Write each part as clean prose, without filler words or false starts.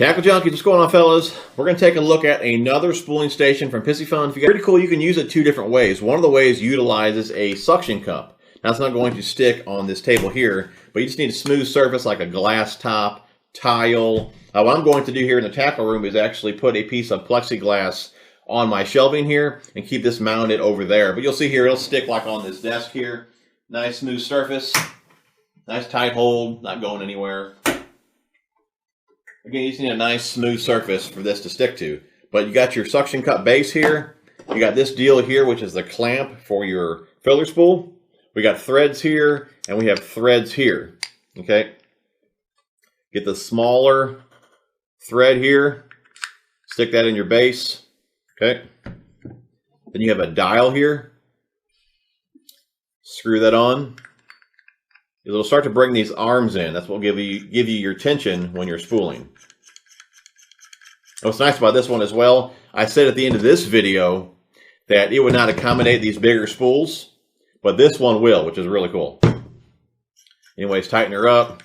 Tackle Junkies, what's going on, fellas? We're going to take a look at another spooling station from Piscifun. Pretty cool. You can use it two different ways. One of the ways utilizes a suction cup. Now, it's not going to stick on this table here, but you just need a smooth surface like a glass top, tile. What I'm going to do here in the tackle room is actually put a piece of plexiglass on my shelving here and keep this mounted over there. But you'll see here, it'll stick like on this desk here. Nice smooth surface. Nice tight hold, not going anywhere. Again, you just need a nice smooth surface for this to stick to. But you got your suction cup base here. You got this deal here, which is the clamp for your filler spool. We got threads here, and we have threads here. Okay. Get the smaller thread here. Stick that in your base. Okay. Then you have a dial here. Screw that on. It'll start to bring these arms in. That's what will give you your tension when you're spooling. What's nice about this one as well, I said at the end of this video that it would not accommodate these bigger spools, but this one will, which is really cool. Anyways, tighten her up.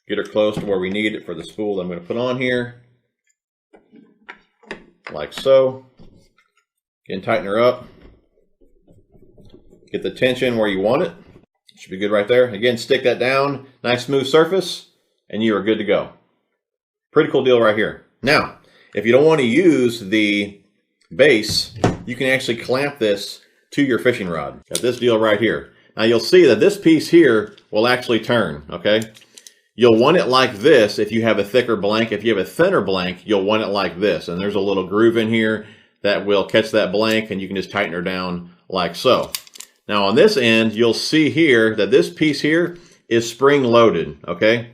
Get her close to where we need it for the spool that I'm going to put on here. Like so. Again, tighten her up. Get the tension where you want it. Should be good right there. Again, stick that down. Nice smooth surface, and you are good to go. Pretty cool deal right here. Now, if you don't want to use the base, you can actually clamp this to your fishing rod. Got this deal right here. Now, you'll see that this piece here will actually turn, okay? You'll want it like this if you have a thicker blank. If you have a thinner blank, you'll want it like this. And there's a little groove in here that will catch that blank, and you can just tighten her down like so. Now on this end, you'll see here that this piece here is spring loaded, okay?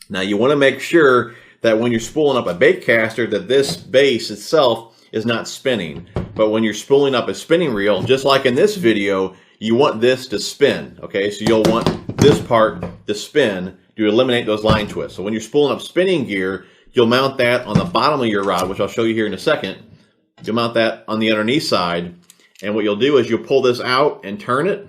Now you want to make sure that when you're spooling up a bait caster that this base itself is not spinning. But when you're spooling up a spinning reel, just like in this video, you want this to spin, okay? So you'll want this part to spin to eliminate those line twists. So when you're spooling up spinning gear, you'll mount that on the bottom of your rod, which I'll show you here in a second. You'll mount that on the underneath side. And what you'll do is you'll pull this out and turn it,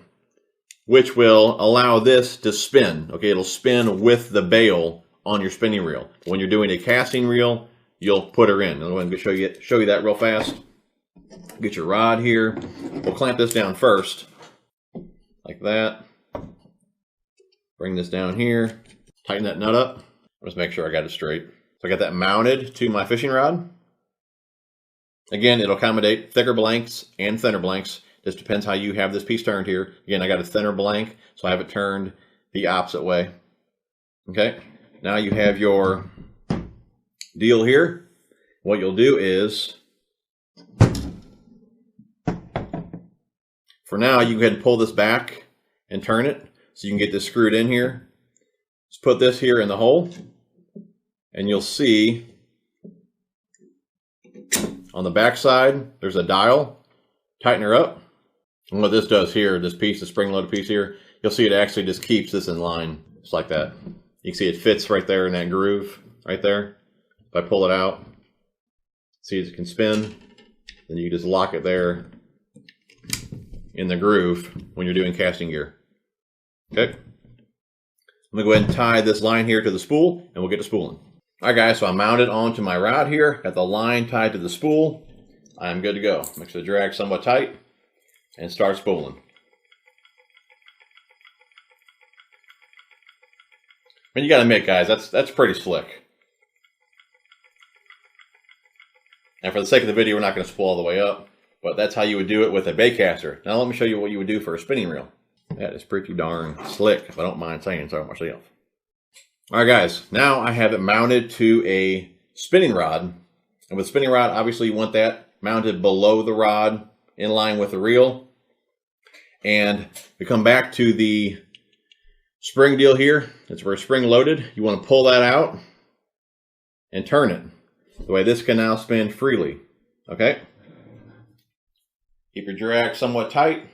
which will allow this to spin. Okay, it'll spin with the bail on your spinning reel. When you're doing a casting reel, you'll put her in. I'm going to show you that real fast. Get your rod here. We'll clamp this down first, like that. Bring this down here. Tighten that nut up. Let's make sure I got it straight. So I got that mounted to my fishing rod. Again, it'll accommodate thicker blanks and thinner blanks. Just depends how you have this piece turned here. Again, I got a thinner blank, so I have it turned the opposite way. Okay, now you have your deal here. What you'll do is, for now, you can go ahead and pull this back and turn it so you can get this screwed in here. Just put this here in the hole, and you'll see on the back side, there's a dial. Tighten her up. And what this does here, this piece, the spring-loaded piece here, you'll see it actually just keeps this in line, just like that. You can see it fits right there in that groove, right there. If I pull it out, see it can spin. Then you just lock it there in the groove when you're doing casting gear. Okay. I'm going to go ahead and tie this line here to the spool, and we'll get to spooling. Alright guys, so I'm mounted onto my rod here, got the line tied to the spool. I'm good to go. Make sure the drag somewhat tight and start spooling. I mean, you gotta admit guys, that's pretty slick. And for the sake of the video, we're not going to spool all the way up, but that's how you would do it with a bait caster. Now let me show you what you would do for a spinning reel. That is pretty darn slick, if I don't mind saying so myself. Alright guys, now I have it mounted to a spinning rod. And with spinning rod, obviously you want that mounted below the rod, in line with the reel. And we come back to the spring deal here. It's for spring loaded. You want to pull that out and turn it. The way this can now spin freely. Okay? Keep your drag somewhat tight.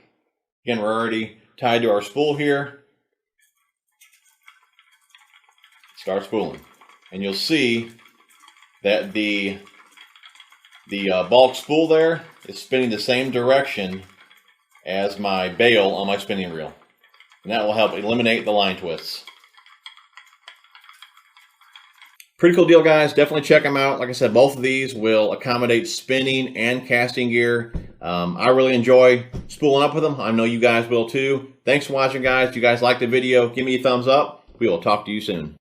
Again, we're already tied to our spool here. Start spooling, and you'll see that the bulk spool there is spinning the same direction as my bail on my spinning reel, and that will help eliminate the line twists. Pretty cool deal, guys. Definitely check them out. Like I said, both of these will accommodate spinning and casting gear. I really enjoy spooling up with them. I know you guys will too. Thanks for watching, guys. If you guys liked the video, give me a thumbs up. We will talk to you soon.